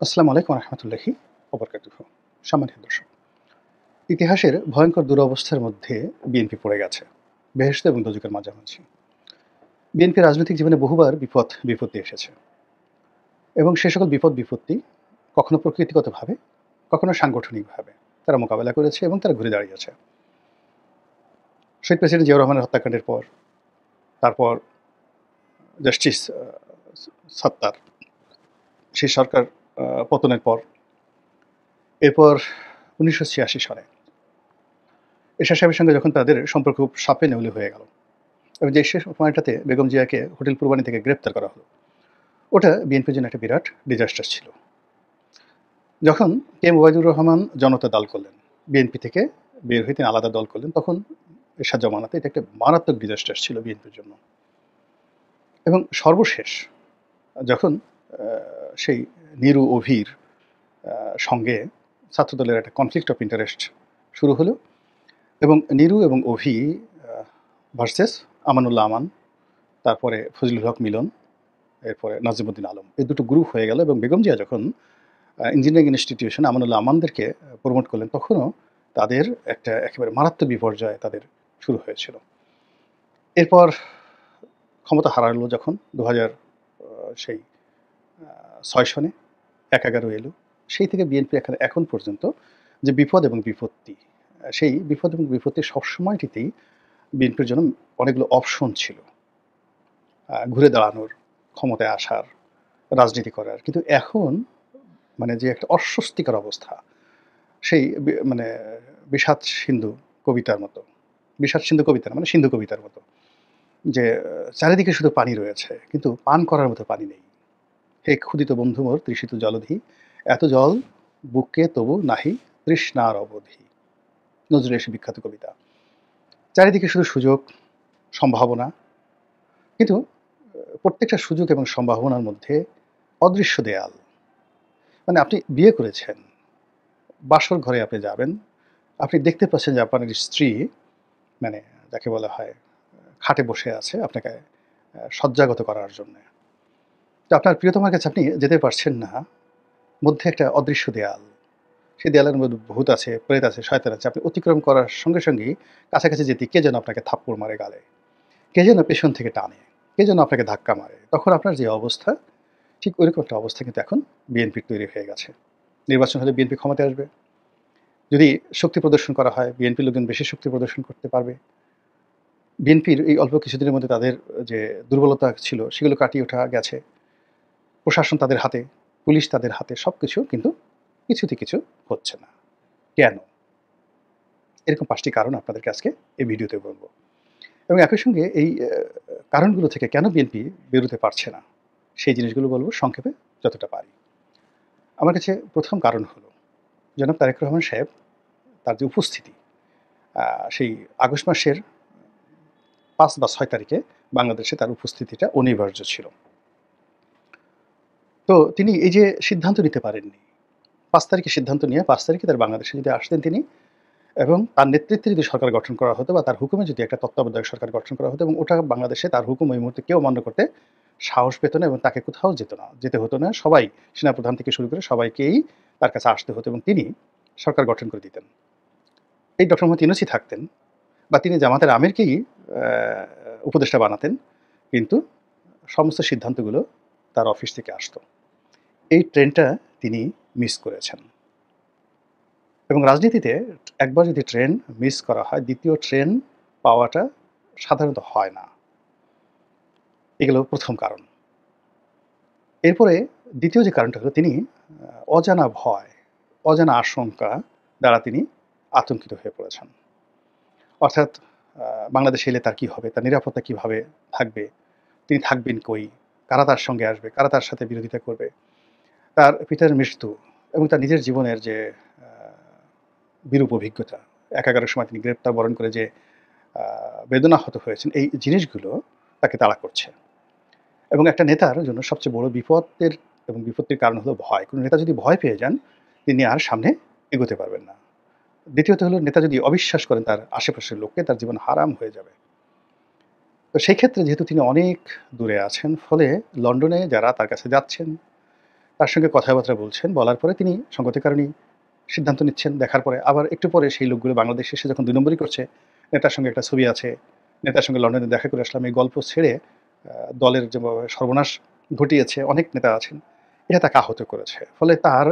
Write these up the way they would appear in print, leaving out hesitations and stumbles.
আসসালামু আলাইকুম রহমতুল্লাহি ওবরকাতুহু। সম্মানিত দর্শক, ইতিহাসের ভয়ঙ্কর দুরবস্থার মধ্যে বিএনপি পড়ে গেছে, বেহেশত এবং দোজখের মাঝামাঝি। বিএনপি রাজনৈতিক জীবনে বহুবার বিপত্তি এসেছে এবং সে সকল বিপত্তি কখনো প্রকৃতিগতভাবে, কখনো সাংগঠনিকভাবে তারা মোকাবেলা করেছে এবং তারা ঘুরে দাঁড়িয়েছে। শহীদ প্রেসিডেন্ট জিয়াউর রহমানের হত্যাকাণ্ডের পর, তারপর জাস্টিস সাত্তার সেই সরকার পতনের পর, এরপর ১৯৮৬ সালে এরশাদ সাহেবের সঙ্গে যখন তাদের সম্পর্ক খুব সাপে নেউলে হয়ে গেল এবং যে শেষ সময়টাতে বেগম জিয়াকে হোটেল পূর্বানী থেকে গ্রেপ্তার করা হলো, ওটা বিএনপির জন্য একটা বিরাট ডিজাস্টার ছিল। যখন কে এম ওবায়দুর রহমান জনতা দল করলেন, বিএনপি থেকে বের হয়ে তিনি আলাদা দল করলেন, তখন এরশাদ জমানাতে এটা একটা মারাত্মক ডিজাস্টার ছিল বিএনপির জন্য। এবং সর্বশেষ যখন সেই নিরু অভির সঙ্গে ছাত্রদলের একটা কনফ্লিক্ট অফ ইন্টারেস্ট শুরু হলো এবং নিরু এবং অভি ভার্সেস আমানুল্লাহ আমান, তারপরে ফজলুল হক মিলন, এরপরে নাজিমুদ্দিন আলম, এই দুটো গ্রুপ হয়ে গেল এবং বেগম জিয়া যখন ইঞ্জিনিয়ারিং ইনস্টিটিউশন আমানুল্লাহ আমানদেরকে প্রমোট করলেন, তখনও তাদের একটা একেবারে মারাত্মক বিপর্যয় তাদের শুরু হয়েছিল। এরপর ক্ষমতা হারালো যখন ২০০০ সেই ৬ সনে ১/১১ এলো, সেই থেকে বিএনপি এখন পর্যন্ত যে বিপদ এবং বিপত্তি, সেই বিপদ এবং বিপত্তি সবসময়টিতেই বিএনপির জন্য অনেকগুলো অপশন ছিল ঘুরে দাঁড়ানোর, ক্ষমতায় আসার, রাজনীতি করার। কিন্তু এখন মানে যে একটা অস্বস্তিকর অবস্থা, সেই মানে বিষাদ সিন্ধু কবিতার মতো, বিষাদ সিন্ধু কবিতা না, মানে সিন্ধু কবিতার মতো, যে চারিদিকে শুধু পানি রয়েছে কিন্তু পান করার মতো পানি নেই। হে ক্ষুদিত বন্ধু মোর তৃষিত জলধি, এত জল বুকে তবু নাহি তৃষ্ণার অবধি। নজরুলের সে বিখ্যাত কবিতা। চারিদিকে শুধু সুযোগ, সম্ভাবনা, কিন্তু প্রত্যেকটা সুযোগ এবং সম্ভাবনার মধ্যে অদৃশ্য দেয়াল। মানে আপনি বিয়ে করেছেন, বাসর ঘরে আপনি যাবেন, আপনি দেখতে পাচ্ছেন যে আপনার স্ত্রী, মানে যাকে বলা হয় খাটে বসে আছে আপনাকে শয্যাগত করার জন্য। তো আপনার প্রিয়তমার কাছে আপনি যেতে পারছেন না, মধ্যে একটা অদৃশ্য দেয়াল। সেই দেয়ালের মধ্যে ভূত আছে, প্রেত আছে, শয়তান আছে। আপনি অতিক্রম করার সঙ্গে সঙ্গেই কাছাকাছি যেতে কে যেন আপনাকে থাপ্পড় মারে গালে, কে যেন পেছন থেকে টানে, কে যেন আপনাকে ধাক্কা মারে। তখন আপনার যে অবস্থা, ঠিক ওইরকম একটা অবস্থা কিন্তু এখন বিএনপির তৈরি হয়ে গেছে। নির্বাচন হলে বিএনপি ক্ষমতায় আসবে। যদি শক্তি প্রদর্শন করা হয়, বিএনপির লোকজন বেশি শক্তি প্রদর্শন করতে পারবে। বিএনপির এই অল্প কিছুদিনের মধ্যে তাদের যে দুর্বলতা ছিল সেগুলো কাটিয়ে ওঠা গেছে। প্রশাসন তাদের হাতে, পুলিশ তাদের হাতে, সবকিছু কিন্তু কিছুতে কিছু হচ্ছে না। কেন? এরকম ৫টি কারণ আপনাদেরকে আজকে এই ভিডিওতে বলব। এবং একই সঙ্গে এই কারণগুলো থেকে কেন বিএনপি বেরোতে পারছে না, সেই জিনিসগুলো বলব সংক্ষেপে যতটা পারি। আমার কাছে প্রথম কারণ হলো জনাব তারেক রহমান সাহেব, তার যে উপস্থিতি, সেই আগস্ট মাসের ৫ বা ৬ তারিখে বাংলাদেশে তার উপস্থিতিটা অনিবার্য ছিল। তো তিনি এই যে সিদ্ধান্ত নিতে পারেননি, ৫ তারিখে সিদ্ধান্ত নিয়ে ৫ তারিখে তার বাংলাদেশে যদি আসতেন তিনি, এবং তার নেতৃত্বে যদি সরকার গঠন করা হতো বা তার হুকুমে যদি একটা তত্ত্বাবধায়ক সরকার গঠন করা হতো, এবং ওটা বাংলাদেশে তার হুকুম ওই মুহূর্তে কেউ অমান্য করতে সাহস পেত না এবং তাকে কোথাও যেতে হতো না। সবাই, সেনাপ্রধান থেকে শুরু করে সবাইকেই তার কাছে আসতে হতো এবং তিনি সরকার গঠন করে দিতেন। এই ডক্টর মোহাম্মদ ইউনূসই থাকতেন বা তিনি জামাতের আমিরকেই উপদেষ্টা বানাতেন, কিন্তু সমস্ত সিদ্ধান্তগুলো তার অফিস থেকে আসতো। এই ট্রেনটা তিনি মিস করেছেন। এবং রাজনীতিতে একবার যদি ট্রেন মিস করা হয়, দ্বিতীয় ট্রেন পাওয়াটা সাধারণত হয় না। এগুলো প্রথম কারণ। এরপরে দ্বিতীয় যে কারণটা হলো, তিনি অজানা ভয়, অজানা আশঙ্কা দ্বারা তিনি আতঙ্কিত হয়ে পড়েছেন। অর্থাৎ বাংলাদেশে এলে তার কী হবে, তার নিরাপত্তা কীভাবে থাকবে, তিনি থাকবেন কই, কারা তার সঙ্গে আসবে, কারা তার সাথে বিরোধিতা করবে, তার পিতার মৃত্যু এবং তার নিজের জীবনের যে বিরূপ অভিজ্ঞতা, ১/১১ সময় তিনি গ্রেপ্তার বরণ করে যে বেদনাহত হয়েছেন, এই জিনিসগুলো তাকে তাড়া করছে। এবং একটা নেতার জন্য সবচেয়ে বড় বিপত্তির কারণ হলো ভয়। কোনো নেতা যদি ভয় পেয়ে যান, তিনি আর সামনে এগোতে পারবেন না। দ্বিতীয়ত হলো, নেতা যদি অবিশ্বাস করেন তার আশেপাশের লোককে, তার জীবন হারাম হয়ে যাবে। তো সেই ক্ষেত্রে যেহেতু তিনি অনেক দূরে আছেন, ফলে লন্ডনে যারা তার কাছে যাচ্ছেন, তার সঙ্গে কথাবার্তা বলছেন। বলার পরে তিনি সঙ্গতির কারণেই সিদ্ধান্ত নিচ্ছেন। দেখার পরে আবার একটু পরে সেই লোকগুলো বাংলাদেশে এসে যখন ২ নম্বরি করছে, নেতার সঙ্গে একটা ছবি আছে, নেতার সঙ্গে লন্ডনে দেখা করে আসলাম, এই গল্প ছেড়ে দলের যেভাবে সর্বনাশ ঘটিয়েছে অনেক নেতা আছেন, এটা তাকে আহত করেছে। ফলে তার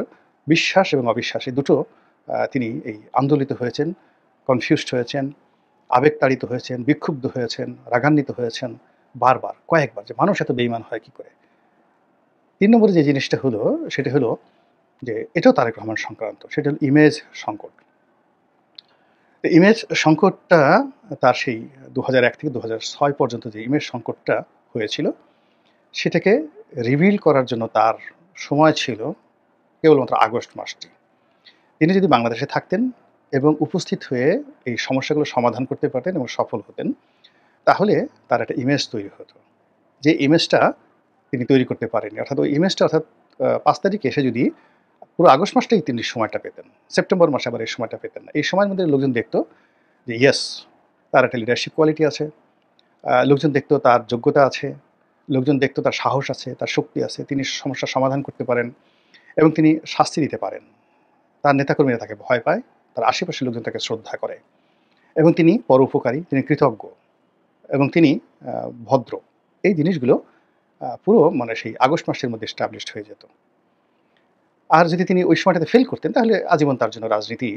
বিশ্বাস এবং অবিশ্বাস এই দুটো তিনি এই আন্দোলিত হয়েছেন, কনফিউজড হয়েছেন, আবেগতাড়িত হয়েছেন, বিক্ষুব্ধ হয়েছেন, রাগান্বিত হয়েছেন বারবার, কয়েকবার, যে মানুষ এত বেইমান হয় কি করে? ৩ নম্বরে যে জিনিসটা হলো, সেটা হলো যে এটাও তারেক রহমান সংক্রান্ত। সেটা হলো ইমেজ সংকট। তো ইমেজ সংকটটা তার সেই ২০০১ থেকে ২০০৬ পর্যন্ত যে ইমেজ সংকটটা হয়েছিল, সেটাকে রিভিল করার জন্য তার সময় ছিল কেবলমাত্র আগস্ট মাসটি। তিনি যদি বাংলাদেশে থাকতেন এবং উপস্থিত হয়ে এই সমস্যাগুলো সমাধান করতে পারতেন এবং সফল হতেন, তাহলে তার একটা ইমেজ তৈরি হতো। যে ইমেজটা তিনি তৈরি করতে পারেননি। অর্থাৎ ওই ইমেজটা, অর্থাৎ ৫ তারিখে এসে যদি পুরো আগস্ট মাসটাই তিনি সময়টা পেতেন, সেপ্টেম্বর মাসে আবার এই সময়টা পেতেন না। এই সময়ের মধ্যে লোকজন দেখত যে ইয়েস, তার একটা লিডারশিপ কোয়ালিটি আছে, লোকজন দেখত তার যোগ্যতা আছে, লোকজন দেখত তার সাহস আছে, তার শক্তি আছে, তিনি সমস্যার সমাধান করতে পারেন এবং তিনি শাস্তি দিতে পারেন। তার নেতাকর্মীরা তাকে ভয় পায়, তার আশেপাশের লোকজন তাকে শ্রদ্ধা করে এবং তিনি পরোপকারী, তিনি কৃতজ্ঞ এবং তিনি ভদ্র। এই জিনিসগুলো পুরো মানে সেই আগস্ট মাসের মধ্যে এস্টাবলিশড হয়ে যেত। আর যদি তিনি ওই সময়টাতে ফেল করতেন, তাহলে আজীবন তার জন্য রাজনীতি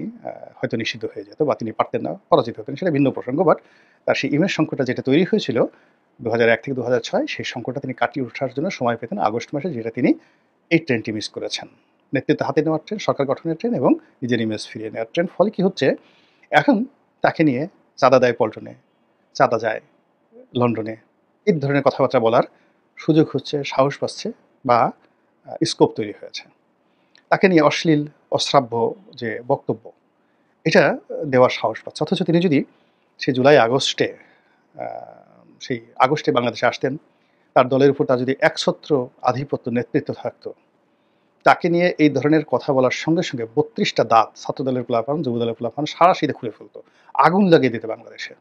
হয়তো নিষিদ্ধ হয়ে যেত বা তিনি পারতেন না, পরাজিত হতেন, সেটা ভিন্ন প্রসঙ্গ। বাট তার সেই ইমেজ সংকটটা যেটা তৈরি হয়েছিল ২০০১ থেকে ২০০৬, সেই সংকটটা তিনি কাটিয়ে ওঠার জন্য সময় পেতেন আগস্ট মাসে, যেটা তিনি এই ট্রেনটি মিস করেছেন। নেতৃত্ব হাতে নেওয়ার ট্রেন, সরকার গঠনের ট্রেন এবং নিজের ইমেজ ফিরিয়ে নেওয়ার ট্রেন। ফলে কি হচ্ছে, এখন তাকে নিয়ে চাঁদা দেয় পল্টনে, চাঁদা যায় লন্ডনে, এই ধরনের কথাবার্তা বলার সুযোগ হচ্ছে, সাহস পাচ্ছে বা স্কোপ তৈরি হয়েছে। তাকে নিয়ে অশ্লীল, অশ্রাব্য যে বক্তব্য, এটা দেওয়ার সাহস পাচ্ছে। অথচ তিনি যদি সেই জুলাই আগস্টে আ সেই আগস্টে বাংলাদেশে আসতেন, তার দলের উপর তার যদি একছত্র আধিপত্য, নেতৃত্ব থাকতো, তাকে নিয়ে এই ধরনের কথা বলার সঙ্গে, সঙ্গে ৩২ টা দাঁত ছাত্রদলের পোলাপান, যুবদলের পোলাপান সারাশিতে খুলে ফেলত। আগুন লাগিয়ে দিত বাংলাদেশে।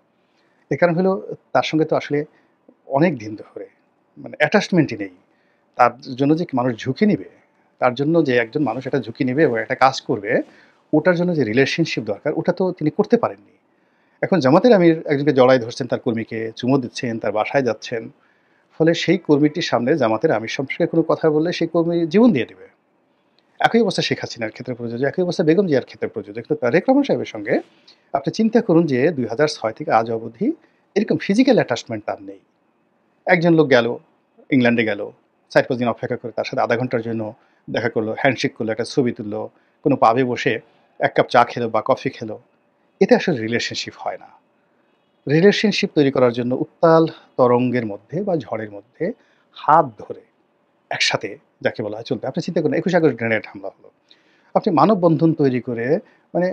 এর কারণ হলো, তার সঙ্গে তো আসলে অনেক দিন ধরে মানে অ্যাটাচমেন্টই নেই। তার জন্য যে মানুষ ঝুঁকি নিবে, তার জন্য যে একজন মানুষ একটা ঝুঁকি নিবে এবং একটা কাজ করবে, ওটার জন্য যে রিলেশনশিপ দরকার, ওটা তো তিনি করতে পারেননি। এখন জামাতের আমির একজনকে জড়ায় ধরছেন, তার কর্মীকে চুমো দিচ্ছেন, তার বাসায় যাচ্ছেন। ফলে সেই কর্মীটির সামনে জামাতের আমির সম্পর্কে কোনো কথা বললে সেই কর্মী জীবন দিয়ে দেবে। একই অবস্থা শেখ হাসিনার ক্ষেত্রে প্রযোজ্য, একই অবস্থা বেগম জিয়ার ক্ষেত্রে প্রযোজ্য। কিন্তু তারেক রহমান সাহেবের সঙ্গে আপনি চিন্তা করুন যে ২০০৬ থেকে আজ অবধি এরকম ফিজিক্যাল অ্যাটাচমেন্ট তার নেই। একজন লোক গেল, ইংল্যান্ডে গেল, ৪-৫ দিন অপেক্ষা করে তার সাথে আধা ঘন্টার জন্য দেখা করলো, হ্যান্ডশেক করলো, একটা ছবি তুললো, কোনো পাবে বসে ১ কাপ চা খেলো বা কফি খেলো। এতে আসলে রিলেশনশিপ হয় না। রিলেশনশিপ তৈরি করার জন্য উত্তাল তরঙ্গের মধ্যে বা ঝড়ের মধ্যে হাত ধরে একসাথে, যাকে বলা হয়, চলতে। আপনি চিন্তা করুন, ২১ আগস্ট গ্রেনেড হামলা হলো। আপনি মানববন্ধন তৈরি করে মানে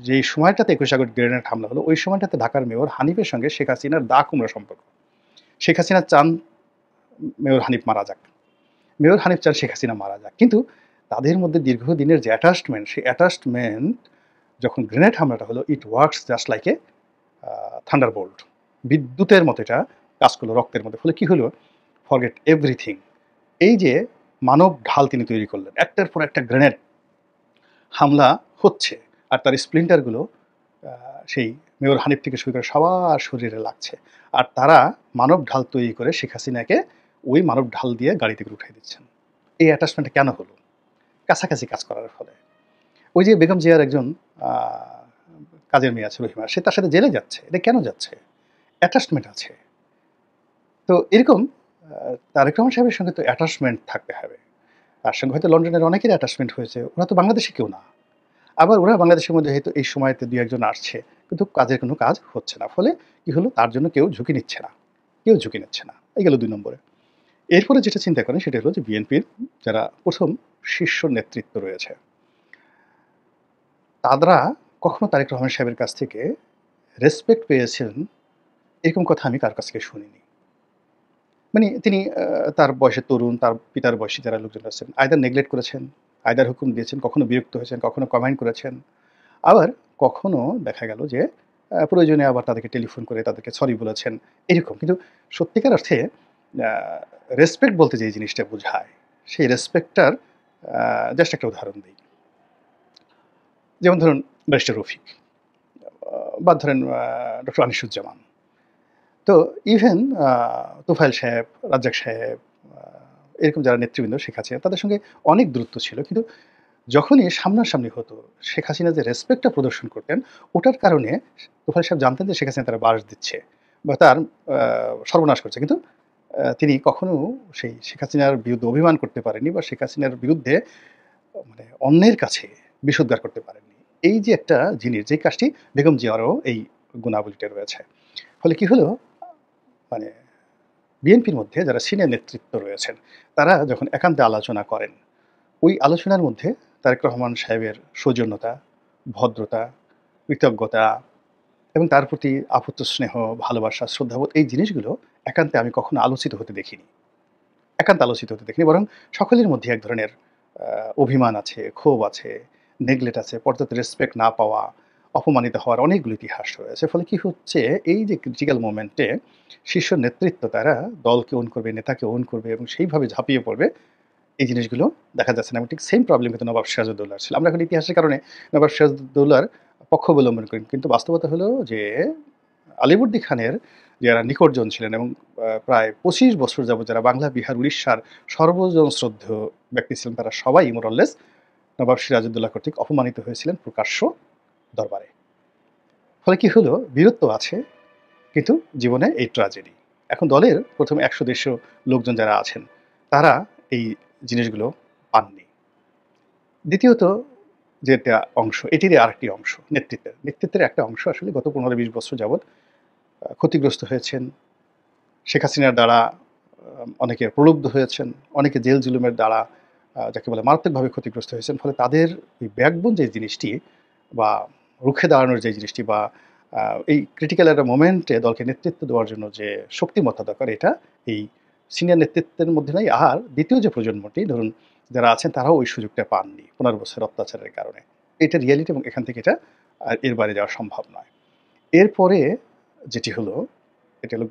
যেই সময়টাতে ২১ আগস্ট গ্রেনেড হামলা হলো, ওই সময়টাতে ঢাকার মেয়র হানিফের সঙ্গে শেখ হাসিনার দা কুমড়া সম্পর্ক। শেখ হাসিনা চান মেয়র হানিফ মারা যাক। মেয়র হানিফ চান শেখ হাসিনা মারা যাক। কিন্তু তাদের মধ্যে দীর্ঘদিনের যে অ্যাটাচমেন্ট, সেই অ্যাটাচমেন্ট যখন গ্রেনেড হামলাটা হলো, it works just like a Thunderbolt. বিদ্যুতের মতো এটা কাজ করলো রক্তের মধ্যে। ফলে কি হলো? Forget everything. এই যে মানব ঢাল তিনি তৈরি করলেন, একটার পর একটা গ্রেনেড হামলা হচ্ছে, আর তার স্প্লিন্টারগুলো সেই মেয়র হানিফ থেকে শুরু করে সবার শরীরে লাগছে। আর তারা মানব ঢাল তৈরি করে শেখ হাসিনাকে ওই মানব ঢাল দিয়ে গাড়ি থেকে উঠাই দিচ্ছেন। এই অ্যাটাচমেন্টটা কেন হলো? কাছাকাছি কাজ করার ফলে। ওই যে বেগম জিয়ার একজন আ কাজের মেয়ে আছে রহিমা, সে তার সাথে জেলে যাচ্ছে। এটা কেন যাচ্ছে? অ্যাটাচমেন্ট আছে। তো এরকম তারেক রহমান সাহেবের সঙ্গে তো অ্যাটাচমেন্ট থাকতে হবে। তার সঙ্গে হয়তো লন্ডনের অনেকেরই অ্যাটাচমেন্ট হয়েছে। ওরা তো বাংলাদেশি কেউ না। আবার ওরা বাংলাদেশের মধ্যে হয়তো এই সময়তে ২-১ জন আসছে। কিন্তু কাজের কোনো কাজ হচ্ছে না। ফলে কি হলো? তার জন্য কেউ ঝুঁকি নিচ্ছে না। কেউ ঝুঁকি নিচ্ছে না। এই গেল ২ নম্বরে। এরপরে যেটা চিন্তা করেন, সেটা হলো যে বিএনপির যারা ১ম শীর্ষ নেতৃত্ব রয়েছে, তারা কখনো তারেক রহমান সাহেবের কাছ থেকে রেসপেক্ট পেয়েছেন, এরকম কথা আমি কারো কাছ থেকে শুনিনি। মানে তিনি তার বয়সে তরুণ, তার পিতার বয়সী যারা লোকজন আছেন, আইদার নেগলেক্ট করেছেন, আইদার হুকুম দিয়েছেন, কখনো বিরক্ত হয়েছেন, কখনো কমেন্ট করেছেন। আবার কখনো দেখা গেল যে প্রয়োজনে আবার তাদেরকে টেলিফোন করে তাদেরকে সরি বলেছেন, এরকম। কিন্তু সত্যিকার অর্থে আ রেসপেক্ট বলতে যে জিনিসটা বোঝায়, সেই রেসপেক্টটার জাস্ট একটা উদাহরণ দিই। যেমন ধরুন ব্যারিস্টার রফিক, বা ধরেন ডক্টর আনিসুজ্জামান। তো ইভেন তোফায়েল সাহেব, রাজ্জাক সাহেব, এরকম যারা নেতৃবৃন্দ শেখ হাসিনা, তাদের সঙ্গে অনেক দূরত্ব ছিল। কিন্তু যখনই সামনাসামনি হতো, শেখ হাসিনা যে রেসপেক্টটা প্রদর্শন করতেন, ওটার কারণে তোফায়েল সাহেব জানতেন যে শেখ হাসিনা তারা বাস দিচ্ছে বা তার সর্বনাশ করছে। কিন্তু তিনি কখনো সেই শেখ হাসিনার বিরুদ্ধে অভিমান করতে পারেননি বা শেখ হাসিনার বিরুদ্ধে মানে অন্যের কাছে বিষোদ্গার করতে পারেননি। এই যে একটা জিনিস, যে কাজটি বেগম জিয়ারও এই গুণাবলীটা রয়েছে। ফলে কি হলো, মানে বিএনপির মধ্যে যারা সিনিয়র নেতৃত্ব রয়েছেন, তারা যখন একান্তে আলোচনা করেন, ওই আলোচনার মধ্যে তারেক রহমান সাহেবের সৌজন্যতা, ভদ্রতা, কৃতজ্ঞতা এবং তার প্রতি আপাত স্নেহ, ভালোবাসা, শ্রদ্ধাবোধ, এই জিনিসগুলো একান্তে আমি কখনো আলোচিত হতে দেখিনি। একান্ত আলোচিত হতে দেখিনি, বরং সকলের মধ্যে এক ধরনের অভিমান আছে, ক্ষোভ আছে, নেগলেক্ট আছে, পর্যাপ্ত রেসপেক্ট না পাওয়া, অপমানিত হওয়ার অনেকগুলো ইতিহাস রয়েছে। ফলে কি হচ্ছে, এই যে ক্রিটিক্যাল মোমেন্টে শীর্ষ নেতৃত্ব তারা দলকে ওন করবে, নেতাকে ওন করবে এবং সেইভাবে ঝাঁপিয়ে পড়বে, এই জিনিসগুলো দেখা যাচ্ছে না। এবং ঠিক সেম প্রবলেম কিন্তু নবাব সিরাজউদ্দৌলার ছিল। আমরা এখন ইতিহাসের কারণে নবাব সিরাজউদ্দৌলার পক্ষ অবলম্বন করি, কিন্তু বাস্তবতা হলো যে আলিবর্দী খানের যারা নিকটজন ছিলেন এবং প্রায় ২৫ বছর যাবত যারা বাংলা, বিহার, উড়িষ্যার সর্বজন শ্রদ্ধেয় ব্যক্তি ছিলেন, তারা সবাই মোরলেস নবাব সিরাজউদ্দৌলা কর্তৃক অপমানিত হয়েছিলেন প্রকাশ্য দরবারে। ফলে কি হলো, বীরত্ব আছে কিন্তু জীবনে এই ট্র্যাজেডি। এখন দলের প্রথম ১০০-১৫০ লোকজন যারা আছেন, তারা এই জিনিসগুলো পাননি। দ্বিতীয়ত যেটা অংশ, এটিরই আরেকটি অংশ নেতৃত্বের একটা অংশ আসলে গত ১৫-২০ বছর যাবৎ ক্ষতিগ্রস্ত হয়েছেন। শেখ হাসিনার দ্বারা অনেকে প্রলুব্ধ হয়েছেন, অনেকে জেল জুলুমের দ্বারা যাকে বলে মারাত্মকভাবে ক্ষতিগ্রস্ত হয়েছেন। ফলে তাদের ওই ব্যাকবোন যে জিনিসটি বা রুখে দাঁড়ানোর যে জিনিসটি বা এই ক্রিটিক্যাল একটা মোমেন্টে দলকে নেতৃত্ব দেওয়ার জন্য যে শক্তিমত্তা দরকার, এটা এই সিনিয়র নেতৃত্বের মধ্যে নাই। আর দ্বিতীয় যে প্রজন্মটি ধরুন যারা আছেন, তারাও ওই সুযোগটা পাননি ১৫ বছরের অত্যাচারের কারণে। এটা রিয়ালিটি এবং এখান থেকে এটা আর এর বাইরে যাওয়া সম্ভব নয়। এরপরে যেটি হলো, এটা হলো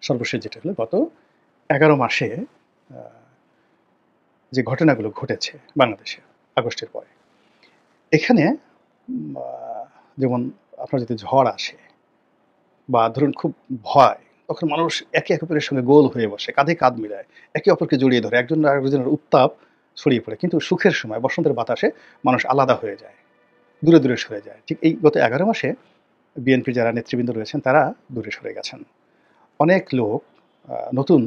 সর্বশেষ যেটা হলো গত ১১ মাসে যে ঘটনাগুলো ঘটেছে বাংলাদেশে আগস্টের পরে। এখানে যেমন আপনার যদি ঝড় আসে বা ধরুন খুব ভয়, তখন মানুষ একে অপরের সঙ্গে গোল হয়ে বসে, কাঁধে কাঁধ মিলায়, একে অপরকে জড়িয়ে ধরে, একজন আরেকজনের উত্তাপ ছড়িয়ে পড়ে। কিন্তু সুখের সময় বসন্তের বাতাসে মানুষ আলাদা হয়ে যায়, দূরে দূরে সরে যায়। ঠিক এই গত ১১ মাসে বিএনপির যারা নেতৃবৃন্দ রয়েছেন, তারা দূরে সরে গেছেন। অনেক লোক নতুন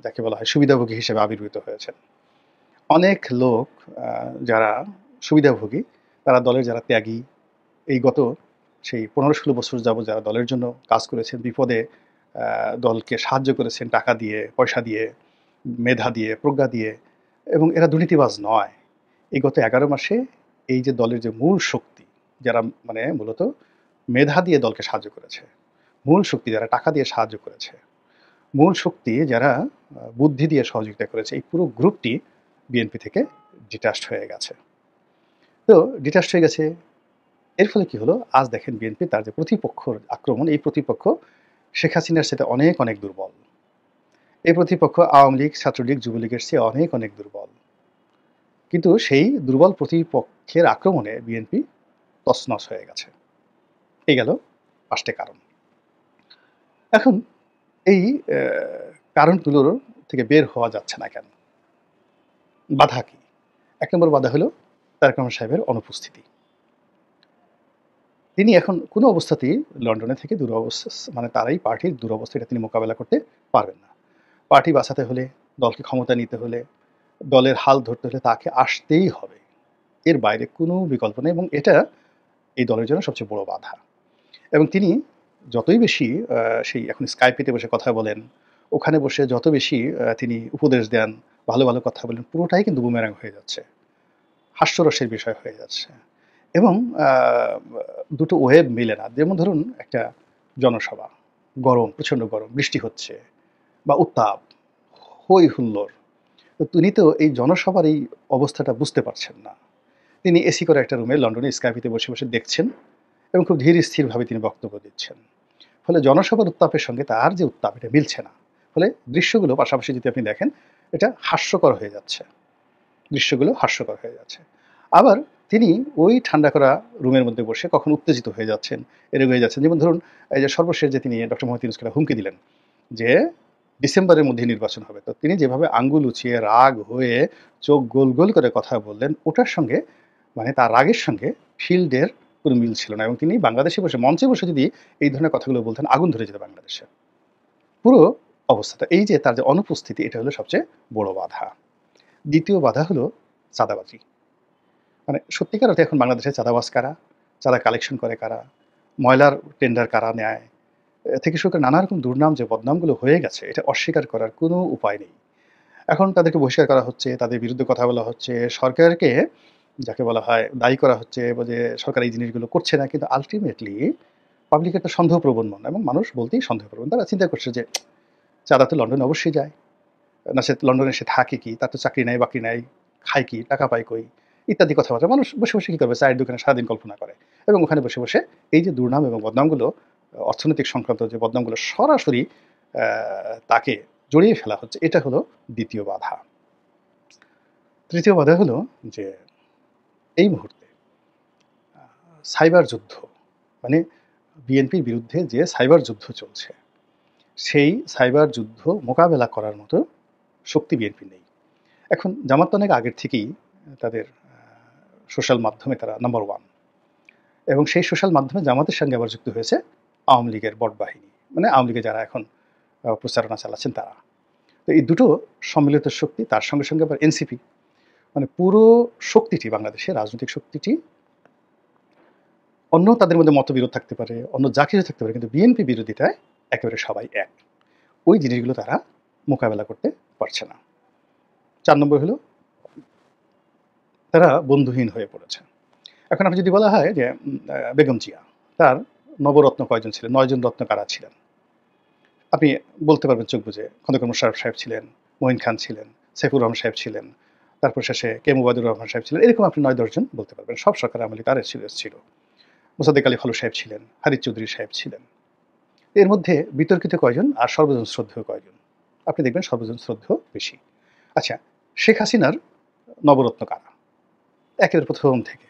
যাকে বলা হয় সুবিধাভোগী হিসেবে আবির্ভূত হয়েছেন। অনেক লোক যারা সুবিধাভোগী, তারা দলের যারা ত্যাগী, এই গত সেই ১৫-১৬ বছর যাবত যারা দলের জন্য কাজ করেছেন, বিপদে দলকে সাহায্য করেছেন টাকা দিয়ে, পয়সা দিয়ে, মেধা দিয়ে, প্রজ্ঞা দিয়ে, এবং এরা দুর্নীতিবাজ নয়। এই গত ১১ মাসে এই যে দলের যে মূল শক্তি, যারা মানে মূলত মেধা দিয়ে দলকে সাহায্য করেছে, মূল শক্তি যারা টাকা দিয়ে সাহায্য করেছে, মূল শক্তি যারা বুদ্ধি দিয়ে সহযোগিতা করেছে, এই পুরো গ্রুপটি বিএনপি থেকে ডিটাচড হয়ে গেছে। তো ডিটাচড হয়ে গেছে, এর ফলে কি হলো, আজ দেখেন বিএনপি তার যে প্রতিপক্ষর আক্রমণ, এই প্রতিপক্ষ শেখ হাসিনার সাথে অনেক অনেক দুর্বল। এই প্রতিপক্ষ আওয়ামী লীগ, ছাত্রলীগ, যুবলীগের চেয়ে অনেক অনেক দুর্বল। কিন্তু সেই দুর্বল প্রতিপক্ষের আক্রমণে বিএনপি তছনছ হয়ে গেছে। এই গেল ৫টে কারণ। এখন এই কারণগুলোর থেকে বের হওয়া যাচ্ছে না কেন? বাধা কি? ১ নম্বর বাধা হলো তারেক রহমান সাহেবের অনুপস্থিতি। তিনি এখন কোনো অবস্থাতেই লন্ডনে থেকে দুরবস্থা, মানে তারাই পার্টির দুরবস্থা, এটা তিনি মোকাবেলা করতে পারবেন না। পার্টি বাঁচাতে হলে, দলকে ক্ষমতা নিতে হলে, দলের হাল ধরতে হলে তাকে আসতেই হবে। এর বাইরে কোনো বিকল্প নেই, এবং এটা এই দলের জন্য সবচেয়ে বড় বাধা। এবং তিনি যতই বেশি সেই এখন স্কাইপেতে বসে কথা বলেন, ওখানে বসে যত বেশি তিনি উপদেশ দেন, ভালো ভালো কথা বলেন, পুরোটাই কিন্তু বুমেরাং হয়ে যাচ্ছে, হাস্যরসের বিষয় হয়ে যাচ্ছে। এবং দুটো ওয়েভ মিলে না। যেমন ধরুন একটা জনসভা, গরম, প্রচণ্ড গরম, বৃষ্টি হচ্ছে বা উত্তাপ, হই হুল্লোড়, তো তিনি তো এই জনসভার এই অবস্থাটা বুঝতে পারছেন না। তিনি এসি করে একটা রুমে লন্ডনে স্কাইপিতে বসে বসে দেখছেন এবং খুব ধীর স্থিরভাবে তিনি বক্তব্য দিচ্ছেন। ফলে জনসভার উত্তাপের সঙ্গে তার যে উত্তাপ, এটা মিলছে না। ফলে দৃশ্যগুলো পাশাপাশি যদি আপনি দেখেন, এটা হাস্যকর হয়ে যাচ্ছে। দৃশ্যগুলো হাস্যকর হয়ে যাচ্ছে। আবার তিনি ওই ঠান্ডা করা রুমের মধ্যে বসে কখন উত্তেজিত হয়ে যাচ্ছেন, এরকম হয়ে যাচ্ছেন। যেমন ধরুন এই যে সর্বশেষ যে তিনি ডক্টর মোহাম্মদ ইউনূসকে একটা হুমকি দিলেন যে ডিসেম্বরের মধ্যেই নির্বাচন হবে। তো তিনি যেভাবে আঙ্গুল উঁচিয়ে রাগ হয়ে চোখ গোল, গোল করে কথা বললেন, ওটার সঙ্গে মানে তার রাগের সঙ্গে ফিল্ডের কোনো মিল ছিল না এবং তিনি বাংলাদেশে বসে মঞ্চে বসে যদি এই ধরনের কথাগুলো বলতেন, আগুন ধরে যেত বাংলাদেশে। পুরো অবস্থাটা এই যে তার যে অনুপস্থিতি, এটা হলো সবচেয়ে বড় বাধা। দ্বিতীয় বাধা হলো চাঁদাবাজি। মানে সত্যিকার অর্থে এখন বাংলাদেশে চাঁদাবাজ কারা, চাঁদা কালেকশন করে কারা, ময়লার টেন্ডার কারা নেয়, থেকে শুরু করে নানা রকম দুর্নাম যে বদনামগুলো হয়ে গেছে, এটা অস্বীকার করার কোনো উপায় নেই। এখন তাদেরকে বহিষ্কার করা হচ্ছে, তাদের বিরুদ্ধে কথা বলা হচ্ছে, সরকারকে যাকে বলা হয় দায়ী করা হচ্ছে যে সরকার এই জিনিসগুলো করছে না। কিন্তু আল্টিমেটলি পাবলিক একটা সন্দেহপ্রবণ মন এবং মানুষ বলতেই সন্দেহপ্রবণ। তারা চিন্তা করছে যে চাঁদা তো লন্ডনে অবশ্যই যায়। না সে লন্ডনে সে থাকে কি? তার তো চাকরি নাই, বাকরি নাই, খায় কি? টাকা পায় কই? ইত্যাদি কথাবার্তা। মানুষ বসে, বসে কি করবে? চায়ের দোকানে সারাদিন কল্পনা করে এবং ওখানে বসে, বসে এই যে দুর্নাম এবং বদনামগুলো অর্থনৈতিক সংক্রান্ত যে বদনামগুলো সরাসরি আ তাকে জড়িয়ে ফেলা হচ্ছে, এটা হলো ২য় বাধা। ৩য় বাধা হলো যে এই মুহূর্তে আ সাইবার যুদ্ধ, মানে বিএনপির বিরুদ্ধে যে সাইবার যুদ্ধ চলছে, সেই সাইবার যুদ্ধ মোকাবেলা করার মতো শক্তি বিএনপির নেই। এখন জামাত তো অনেক আগের থেকেই তাদের সোশ্যাল মাধ্যমে তারা নাম্বার 1 এবং সেই সোশ্যাল মাধ্যমে জামাতের সঙ্গে আবার যুক্ত হয়েছে আওয়ামী লীগের বটবাহিনী। মানে আওয়ামী লীগে যারা এখন প্রচারণা চালাচ্ছেন তারা। তো এই দুটো সম্মিলিত শক্তি, তার সঙ্গে, সঙ্গে আবার এনসিপি। মানে পুরো শক্তিটি বাংলাদেশের রাজনৈতিক শক্তিটি, অন্য তাদের মধ্যে মতবিরোধ থাকতে পারে, অন্য যা কিছু থাকতে পারে, কিন্তু বিএনপি বিরোধিতায় একেবারে সবাই এক। ওই জিনিসগুলো তারা মোকাবেলা করতে পারছে না। ৪ নম্বর হলো তারা বন্ধুহীন হয়ে পড়েছে। এখন আপনি যদি বলা হয় যে বেগম জিয়া, তার নবরত্ন কয়জন ছিলেন? ৯ জন রত্ন কারা ছিলেন? আপনি বলতে পারবেন চোখ বুজে। খন্দকার মোশাররফ সাহেব ছিলেন, মঈন খান ছিলেন, সাইফুর রহমান সাহেব ছিলেন, তারপর শেষে কে মুবাইদুর রহমান সাহেব ছিলেন। এরকম আপনি ৯-১০ জন বলতে পারবেন। সব সরকার আমলে তার ছিল। মোসাদ্দেক আলী খালু সাহেব ছিলেন, হারিছ চৌধুরী সাহেব ছিলেন। এর মধ্যে বিতর্কিত কয়জন আর সর্বজন শ্রদ্ধেয় কয়জন? আপনি দেখবেন সর্বজন শ্রদ্ধেয় বেশি। আচ্ছা, শেখ হাসিনার নবরত্ন কারা? একেবারে ১ম থেকে।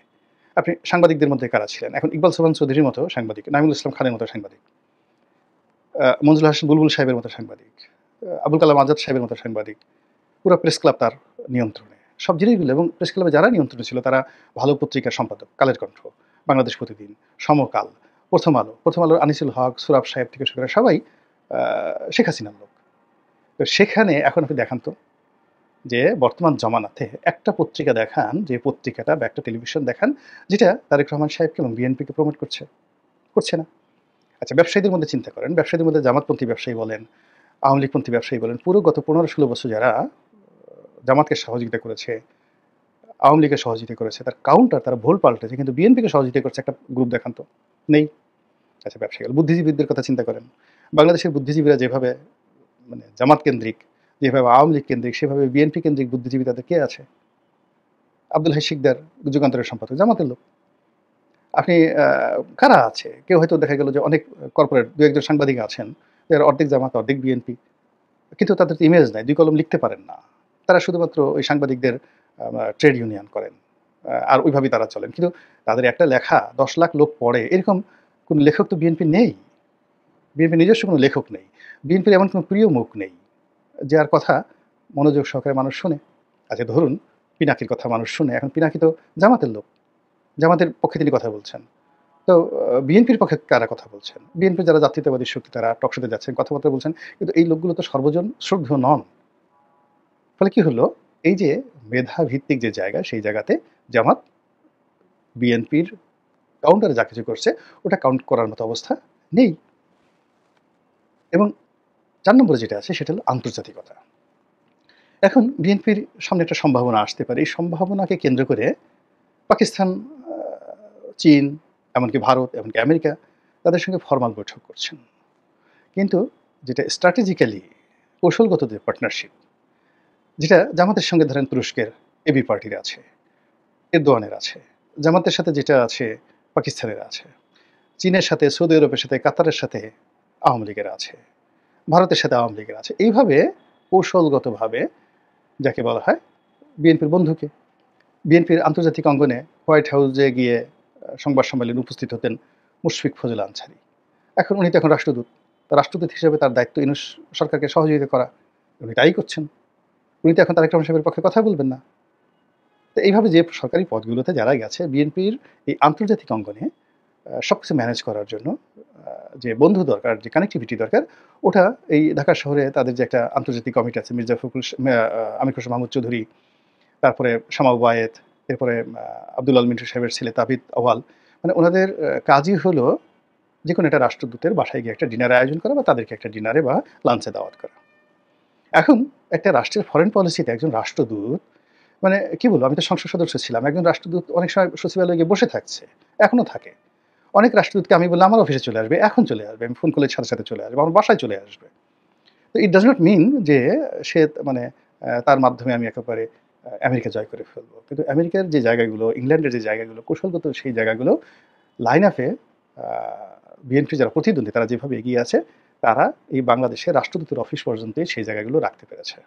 আপনি সাংবাদিকদের মধ্যে কারা ছিলেন? এখন ইকবাল সোবহান চৌধুরীর মতো সাংবাদিক, নাঈমুল ইসলাম খানের মতো সাংবাদিক, মনজুর হাসান বুলবুল সাহেবের মতো সাংবাদিক, আবুল কালাম আজাদ সাহেবের মতো সাংবাদিক, পুরা প্রেস ক্লাব তার নিয়ন্ত্রণে। সব জিনিসগুলো এবং প্রেস ক্লাবে যারা নিয়ন্ত্রণে ছিল তারা ভালো পত্রিকার সম্পাদক, কালের কণ্ঠ, বাংলাদেশ প্রতিদিন, সমকাল, প্রথম আলো, প্রথম আলোর আনিসুল হক, সুরাব সাহেব থেকে শুরু করে সবাই শেখ হাসিনার লোক। তো সেখানে এখন আপনি দেখান তো যে বর্তমান জমানাতে একটা পত্রিকা দেখান, যে পত্রিকাটা বা একটা টেলিভিশন দেখান যেটা তারেক রহমান সাহেবকে এবং বিএনপিকে প্রমোট করছে। করছে না। আচ্ছা, ব্যবসায়ীদের মধ্যে চিন্তা করেন। ব্যবসায়ীদের মধ্যে জামাতপন্থী ব্যবসায়ী বলেন, আওয়ামী লীগপন্থী ব্যবসায়ী বলেন, পুরো গত ১৫-১৬ বছর যারা জামাতকে সহযোগিতা করেছে, আওয়ামী লীগের সহযোগিতা করেছে, তার কাউন্টার তারা ভুল পাল্টেছে, কিন্তু বিএনপিকে সহযোগিতা করছে একটা গ্রুপ দেখান তো। নেই। আচ্ছা, ব্যবসায়ী বুদ্ধিজীবীদের কথা চিন্তা করেন। বাংলাদেশের বুদ্ধিজীবীরা যেভাবে মানে জামাত কেন্দ্রিক, যেভাবে আওয়ামী লীগ কেন্দ্রিক, সেভাবে বিএনপি কেন্দ্রিক বুদ্ধিজীবী তাদের কে আছে? আব্দুল হাই শিকদার যুগান্তরের সম্পাদক, জামাতের লোক। আপনি কারা আছে? কেউ হয়তো দেখা গেল যে অনেক কর্পোরেট ২-১ জন সাংবাদিক আছেন, যারা অর্ধেক জামাত, অর্ধেক বিএনপি। কিন্তু তাদের তো ইমেজ নাই, ২ কলম লিখতে পারেন না। তারা শুধুমাত্র ওই সাংবাদিকদের ট্রেড ইউনিয়ন করেন। আর ওইভাবেই তারা চলেন। কিন্তু তাদের একটা লেখা ১০ লাখ লোক পড়ে, এরকম কোনো লেখক তো বিএনপির নেই। বিএনপির নিজস্ব কোনো লেখক নেই। বিএনপির এমন কোনো প্রিয় মুখ নেই, যার কথা মনোযোগ সহকারে মানুষ শোনে। আচ্ছা ধরুন, পিনাকির কথা মানুষ শুনে। এখন পিনাকি তো জামাতের লোক। জামাতের পক্ষে তিনি কথা বলছেন। তো বিএনপির পক্ষে কারা কথা বলছেন? বিএনপির যারা জাতীয়তাবাদী শক্তি তারা টকশোতে যাচ্ছেন, কথাবার্তা বলছেন। কিন্তু এই লোকগুলো তো সর্বজন শ্রদ্ধেয় নন। ফলে কি হলো? এই যে মেধাভিত্তিক যে জায়গা, সেই জায়গাতে জামাত বিএনপির কাউন্টারে যা কিছু করছে, ওটা কাউন্ট করার মতো অবস্থা নেই। এবং ৪ নম্বরে যেটা আছে সেটা হলো আন্তর্জাতিকতা। এখন বিএনপির সামনে একটা সম্ভাবনা আসতে পারে। এই সম্ভাবনাকে কেন্দ্র করে পাকিস্তান, আ চীন, এমনকি ভারত, এমনকি আমেরিকা তাদের সঙ্গে ফরমাল বৈঠক করছেন। কিন্তু যেটা স্ট্র্যাটেজিক্যালি কৌশলগত যে পার্টনারশিপ, যেটা জামাতের সঙ্গে ধরেন তুরস্কের এবি পার্টির আছে, এরদোয়ানের আছে। জামাতের সাথে যেটা আছে পাকিস্তানের আছে। চীনের সাথে, সৌদি আরবের সাথে, কাতারের সাথে আওয়ামী লীগের আছে। ভারতের সাথে আওয়ামী লীগের আছে। এইভাবে কৌশলগতভাবে যাকে বলা হয় বিএনপির বন্ধুকে বিএনপির আন্তর্জাতিক অঙ্গনে হোয়াইট হাউসে গিয়ে সংবাদ সম্মেলনে উপস্থিত হতেন মুশফিক ফজল আনসারী। উনি তো এখন রাষ্ট্রদূত। তো রাষ্ট্রদূত হিসেবে তার দায়িত্ব ইউনূস সরকারকে সহযোগিতা করা। উনি তাই করছেন। উনি তো এখন তারেক রহমান সাহেবের পক্ষে কথা বলবেন না। তো এইভাবে যে সরকারি পদগুলোতে যারা গেছে বিএনপির এই আন্তর্জাতিক অঙ্গনে সবকিছু ম্যানেজ করার জন্য যে বন্ধু দরকার, যে কানেক্টিভিটি দরকার, ওটা এই ঢাকা শহরে তাদের যে একটা আন্তর্জাতিক কমিটি আছে, মির্জা ফখরুল আমির খসরু মাহমুদ চৌধুরী, তারপরে শামা ওবায়েদ, এরপরে আব্দুল আল মিন্টু সাহেবের ছেলে তাবিদ আওয়াল, মানে ওনাদের কাজই হলো যে কোনো একটা রাষ্ট্রদূতের বাসায় গিয়ে একটা ডিনার আয়োজন করা বা তাদেরকে একটা ডিনারে বা লাঞ্চে দাওয়াত করা। এখন একটা রাষ্ট্রের ফরেন পলিসিতে একজন রাষ্ট্রদূত, মানে কি বলবো, আমি তো সংসদ সদস্য ছিলাম, একজন রাষ্ট্রদূত অনেক সময় সচিবালয়ে গিয়ে বসে থাকছে, এখনো থাকে। অনেক রাষ্ট্রদূতকে আমি বললাম আমার অফিসে চলে আসবে, এখন চলে আসবে, আমি ফোন করলে সাথে সাথে চলে আসবে, আমার বাসায় চলে আসবে। তো ইট ডাজ নট মিন যে সে মানে তার মাধ্যমে আমি একেবারে আমেরিকা জয় করে ফেলবো। কিন্তু আমেরিকার যে জায়গাগুলো, ইংল্যান্ডের যে জায়গাগুলো, কৌশলগত সেই জায়গাগুলো লাইন আপে বিএনপি যারা প্রতিদ্বন্দ্বী তারা যেভাবে এগিয়ে আছে, তারা এই বাংলাদেশের রাষ্ট্রদূতের অফিস পর্যন্ত সেই জায়গাগুলো রাখতে পেরেছে।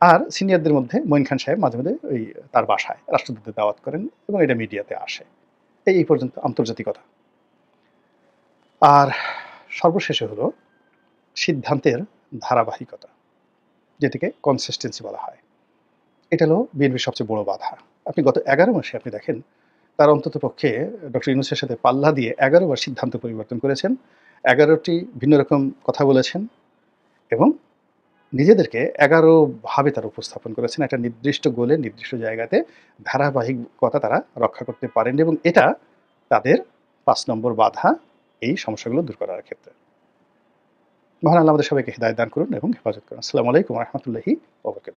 আর সিনিয়রদের মধ্যে মঈন খান সাহেব মাঝে মাঝে ওই তার বাসায় রাষ্ট্রদূতের দাওয়াত করেন এবং এটা মিডিয়াতে আসে। এই পর্যন্ত আন্তর্জাতিকতা। আর সর্বশেষে হলো সিদ্ধান্তের ধারাবাহিকতা, যেটিকে কনসিস্টেন্সি বলা হয়। এটা হলো বিএনপির সবচেয়ে বড় বাধা। আপনি গত ১১ মাসে আপনি দেখেন তারা অন্ততপক্ষে ডক্টর ইউনূসের সাথে পাল্লা দিয়ে ১১ বার সিদ্ধান্ত পরিবর্তন করেছেন, ১১টি ভিন্ন রকম কথা বলেছেন এবং নিজেদেরকে ১১ ভাবে তারা উপস্থাপন করেছেন। একটা নির্দিষ্ট গোলে নির্দিষ্ট জায়গাতে ধারাবাহিকতা তারা রক্ষা করতে পারেন এবং এটা তাদের ৫ নম্বর বাধা এই সমস্যাগুলো দূর করার ক্ষেত্রে। মহান আল্লাহ আমাদের সবাইকে হিদায়াত দান করুন এবং হেফাজত করুন। আসসালামু আলাইকুম ওয়া রাহমাতুল্লাহি ওয়া বারাকাতুহু।